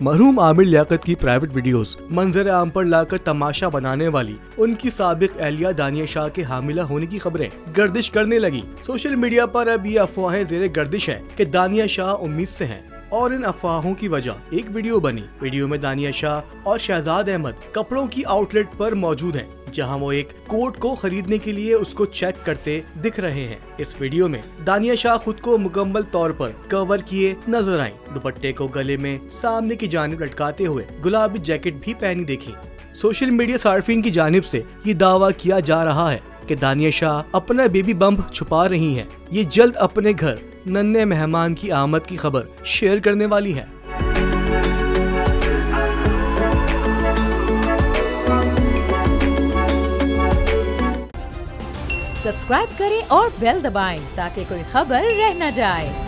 मरहूम आमिर लियाकत की private videos मंजर आम पर लाकर तमाशा बनाने वाली उनकी साबिक एहलिया दानिया शाह के हामिला होने की खबरें गर्दिश करने लगी। सोशल मीडिया पर अब ये अफवाहें जेरे गर्दिश है कि दानिया शाह उम्मीद से हैं और इन अफवाहों की वजह एक वीडियो बनी। वीडियो में दानिया शाह और शहजाद अहमद कपड़ों की आउटलेट पर मौजूद हैं, जहां वो एक कोट को खरीदने के लिए उसको चेक करते दिख रहे हैं। इस वीडियो में दानिया शाह खुद को मुकम्मल तौर पर कवर किए नजर आईं। दुपट्टे को गले में सामने की जानिब लटकाते हुए गुलाबी जैकेट भी पहनी देखी। सोशल मीडिया सार्फिन की जानिब से ये दावा किया जा रहा है कि दानिया शाह अपना बेबी बम्प छुपा रही हैं। ये जल्द अपने घर नन्हे मेहमान की आमद की खबर शेयर करने वाली है। सब्सक्राइब करें और बेल दबाएं ताकि कोई खबर रह न जाए।